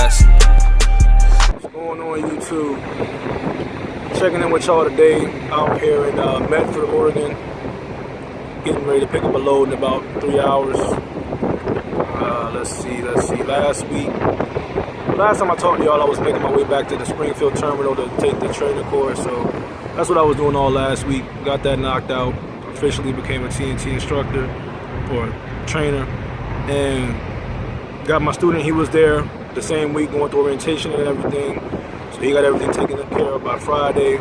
Yes. What's going on YouTube? Checking in with y'all today out here in Medford, Oregon. Getting ready to pick up a load in about 3 hours. Let's see. Last time I talked to y'all, I was making my way back to the Springfield terminal to take the training course. So that's what I was doing all last week. Got that knocked out. Officially became a TNT instructor or trainer. And got my student, he was there the same week going through orientation and everything. So he got everything taken care of by Friday.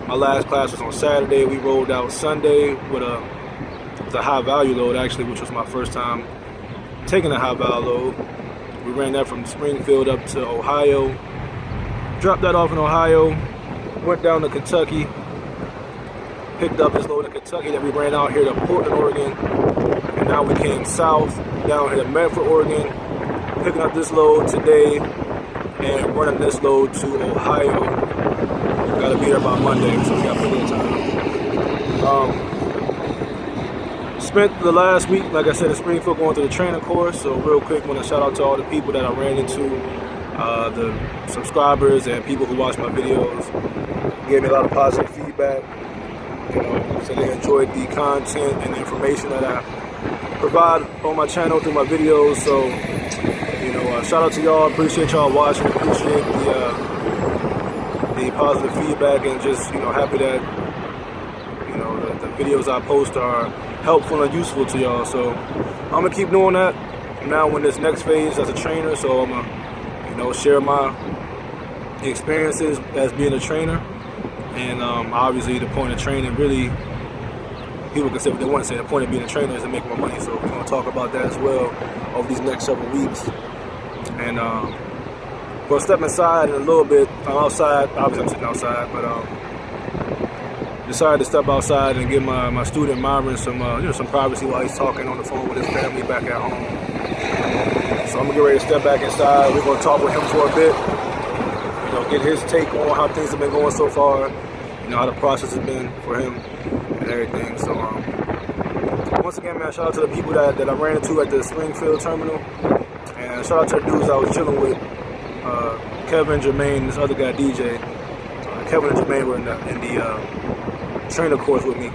My last class was on Saturday. We rolled out Sunday with a high value load actually, which was my first time taking a high value load. We ran that from Springfield up to Ohio. Dropped that off in Ohio. Went down to Kentucky. Picked up this load in Kentucky that we ran out here to Portland, Oregon. And now we came south down here to Medford, Oregon. Picking up this load today and running this load to Ohio. Gotta be there by Monday, so we got plenty of time. Spent the last week, like I said, in Springfield going through the training course. So real quick, want to shout out to all the people that I ran into, the subscribers and people who watch my videos. Gave me a lot of positive feedback. You know, so they enjoyed the content and the information that I provide on my channel through my videos. So, you know, shout out to y'all. Appreciate y'all watching. Appreciate the positive feedback, and just, you know, happy that, you know, the videos I post are helpful and useful to y'all. So I'm gonna keep doing that now in this next phase as a trainer. So I'm gonna, you know, share my experiences as being a trainer. And obviously the point of training, really, people can say what they want to say. The point of being a trainer is to make more money. So we're going to talk about that as well over these next several weeks. And we'll step inside in a little bit. I'm outside. Obviously I'm sitting outside, but decided to step outside and give my student Myron some you know, some privacy while he's talking on the phone with his family back at home. So I'm going to get ready to step back inside. We're going to talk with him for a bit. You know, get his take on how things have been going so far, you know, how the process has been for him and everything. So once again, man, shout out to the people that I ran into at the Springfield terminal, and shout out to the dudes I was chilling with, Kevin, Jermaine, this other guy, DJ. Kevin and Jermaine were in the trainer course with me.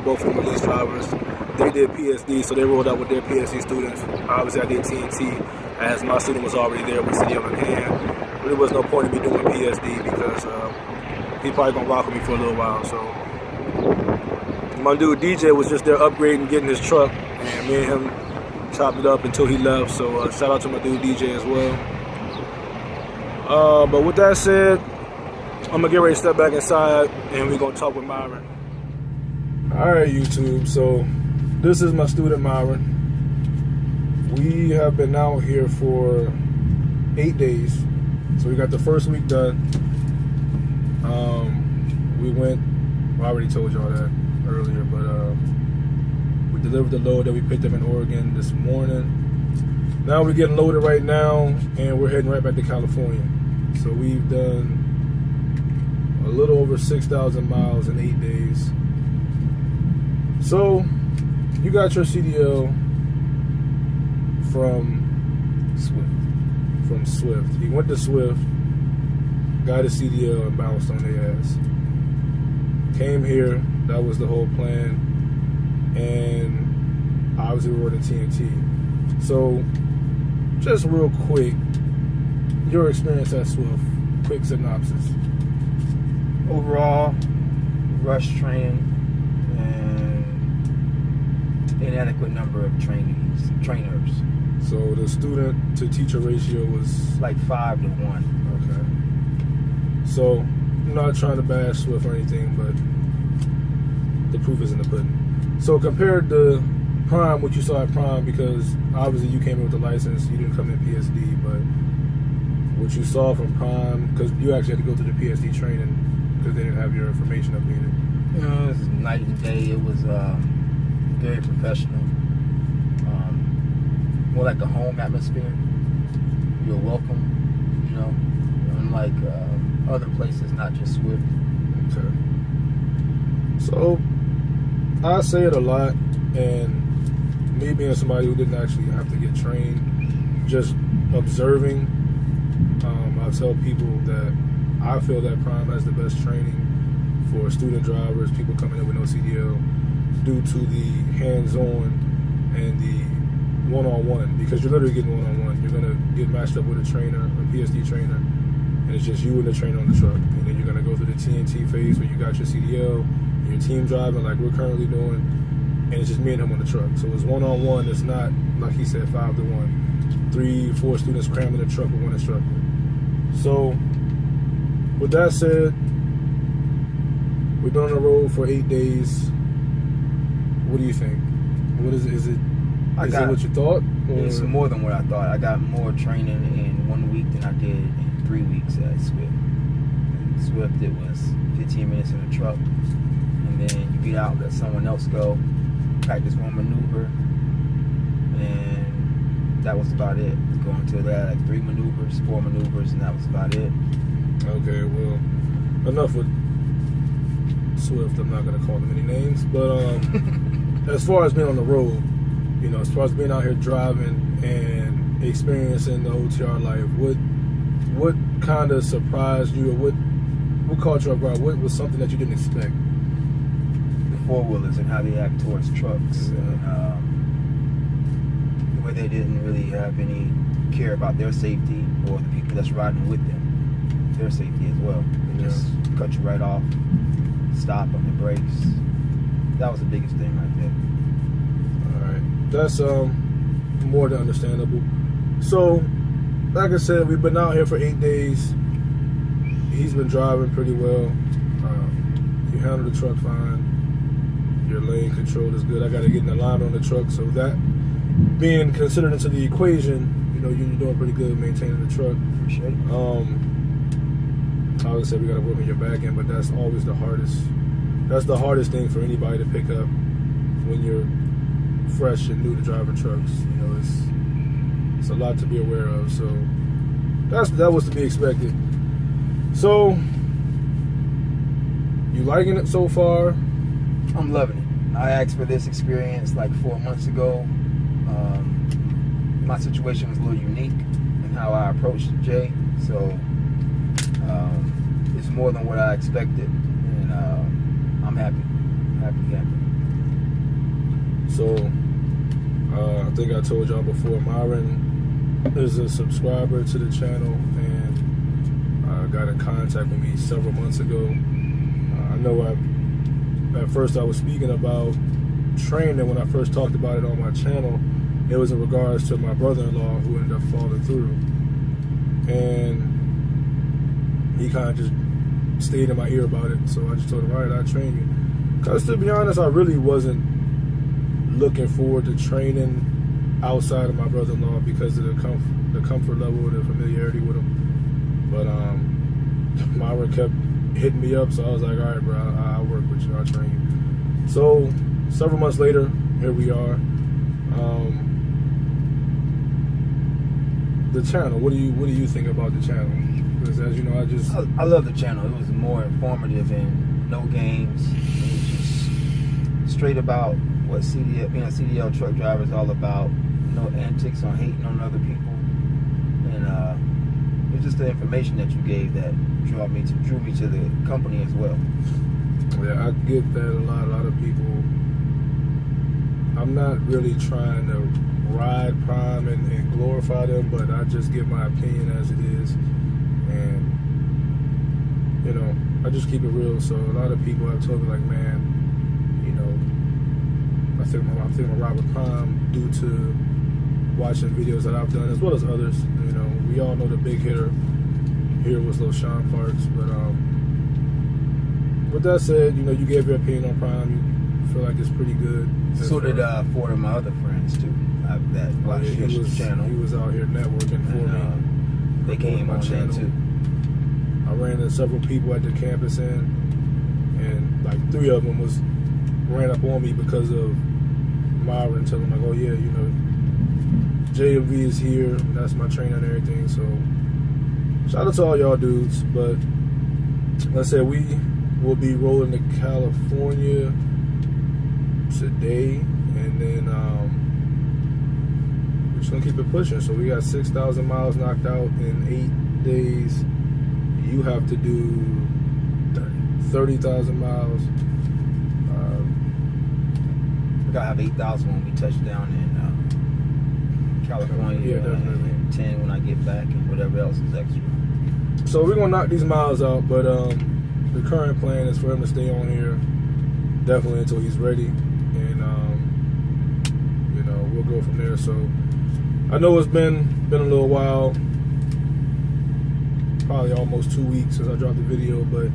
Both of them police drivers. They did PSD, so they rolled out with their PSD students. Obviously, I did TNT, as my student was already there with City of McCann. There was no point in me doing PSD because he's probably gonna rock with me for a little while. So my dude DJ was just there upgrading, getting his truck, and me and him chopped it up until he left. So shout out to my dude DJ as well. But with that said, I'm gonna get ready to step back inside and we're gonna talk with Myron. Alright YouTube, so this is my student Myron. We have been out here for 8 days. So we got the first week done. We went, well, I already told y'all that earlier, but we delivered the load that we picked up in Oregon this morning. Now we're getting loaded right now, and we're heading right back to California. So we've done a little over 6,000 miles in 8 days. So you got your CDL from Swift. He went to Swift, got his CDL, and bounced on their ass. Came here, that was the whole plan, and obviously we were in TNT. So, just real quick, your experience at Swift, quick synopsis. Overall, rush training and inadequate number of trainers. So the student to teacher ratio was like 5 to 1. Okay. So I'm not trying to bash Swift or anything, but the proof is in the pudding. So compared to Prime, what you saw at Prime, because obviously you came in with the license, you didn't come in PSD, but what you saw from Prime, because you actually had to go to the PSD training because they didn't have your information updated. You know, it was night and day. It was very professional. More like a home atmosphere. You're welcome, you know, unlike other places, not just Swift. Okay. So I say it a lot, and me being somebody who didn't actually have to get trained, just observing I tell people that I feel that Prime has the best training for student drivers, people coming in with no CDL, due to the hands-on and the one-on-one, because you're literally getting one-on-one. You're going to get matched up with a trainer, a PSD trainer, and it's just you and the trainer on the truck. And then you're going to go through the TNT phase where you got your CDL and your team driving like we're currently doing, and it's just me and him on the truck. So it's one-on-one. It's not, like he said, 5-to-1. 3-4 students crammed in the truck with one instructor. So with that said, we've been on the road for 8 days. What do you think? What is it? Is it what you thought? Or? It's more than what I thought. I got more training in 1 week than I did in 3 weeks at Swift. In Swift, it was 15 minutes in the truck, and then you get out, let someone else go, practice one maneuver, and that was about it. Going to that, like 3 maneuvers, 4 maneuvers, and that was about it. Okay, well, enough with Swift. I'm not going to call them any names, but as far as being on the road, you know, as far as being out here driving and experiencing the OTR life, what kind of surprised you, or what caught you off guard? What was something that you didn't expect? The four-wheelers and how they act towards trucks, and the way they didn't really have any care about their safety or the people that's riding with them, their safety as well. They just cut you right off, stop on the brakes. That was the biggest thing right there. All right, that's more than understandable. So, like I said, we've been out here for 8 days. He's been driving pretty well. You handle the truck fine. Your lane control is good. I got to get in the line on the truck, so that being considered into the equation, you know, you're doing pretty good maintaining the truck. Appreciate it. I would say we got to work on your back end, but that's always the hardest. That's the hardest thing for anybody to pick up when you're fresh and new to driving trucks. You know, it's a lot to be aware of. So that was to be expected. So, you liking it so far? I'm loving it. I asked for this experience like 4 months ago. My situation was a little unique in how I approached Jay, so it's more than what I expected, and I'm happy. Happy. So, I think I told y'all before, Myron is a subscriber to the channel and got in contact with me several months ago. I know at first I was speaking about training when I first talked about it on my channel. It was in regards to my brother-in-law who ended up falling through, and he kind of just stayed in my ear about it. So I just told him, all right, I'll train you. Because to be honest, I really wasn't looking forward to training outside of my brother-in-law because of the comfort level, the familiarity with him. But Myron kept hitting me up, so I was like, all right, bro, I'll work with you, I'll train you. So several months later, here we are. The channel, what do you think about the channel? Because as you know, I love the channel. It was more informative and no games. It was just straight about what being a CDL truck driver is all about. No antics on hating on other people, and it's just the information that you gave that drew me to the company as well. Yeah, I get that a lot of people. I'm not really trying to ride Prime and glorify them, but I just give my opinion as it is, and you know, I just keep it real. So a lot of people have told me like, man, you know, I think I'm ride with Prime due to watching videos that I've done as well as others. You know, we all know the big hitter here was little Sean Parks, but with that said, you know, you gave your opinion on Prime. You feel like it's pretty good. So did 4 of my other friends too. That watched your channel. He was out here networking for me. They came on channel too. I ran into several people at the campus and like 3 of them ran up on me because of Myron telling them like, oh yeah, you know, JMV is here. That's my trainer and everything. So shout out to all y'all dudes. But let's say we will be rolling to California today, and then we're just gonna keep it pushing. So we got 6,000 miles knocked out in days, you have to do 30,000 miles. We gotta have 8,000 when we touch down in California. Yeah, definitely. And 10 when I get back, and whatever else is extra. So we're gonna knock these miles out, but the current plan is for him to stay on here definitely until he's ready, and you know, we'll go from there. So I know it's been a little while, probably almost 2 weeks since I dropped the video, but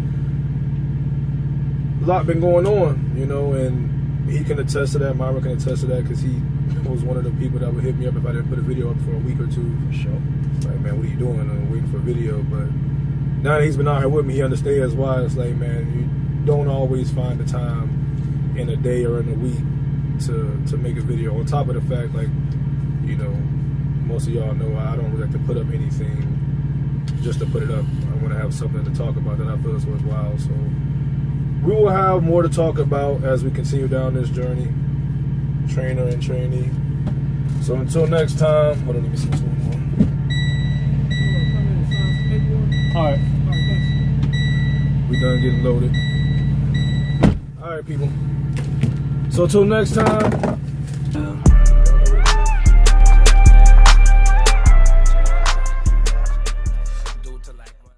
a lot been going on, you know, and he can attest to that. Myron can attest to that, because he was one of the people that would hit me up if I didn't put a video up for a week or two. For sure. Like, man, what are you doing? I'm waiting for a video. But now that he's been out here with me, he understands why. It's like, man, you don't always find the time in a day or in a week to make a video. On top of the fact, like, you know, most of y'all know I don't really like to put up anything just to put it up. I want to have something to talk about that I feel is worthwhile. So we will have more to talk about as we continue down this journey, trainer and trainee. So until next time, hold on, let me see what's going on. All right, thanks. We done getting loaded. All right, people. So until next time,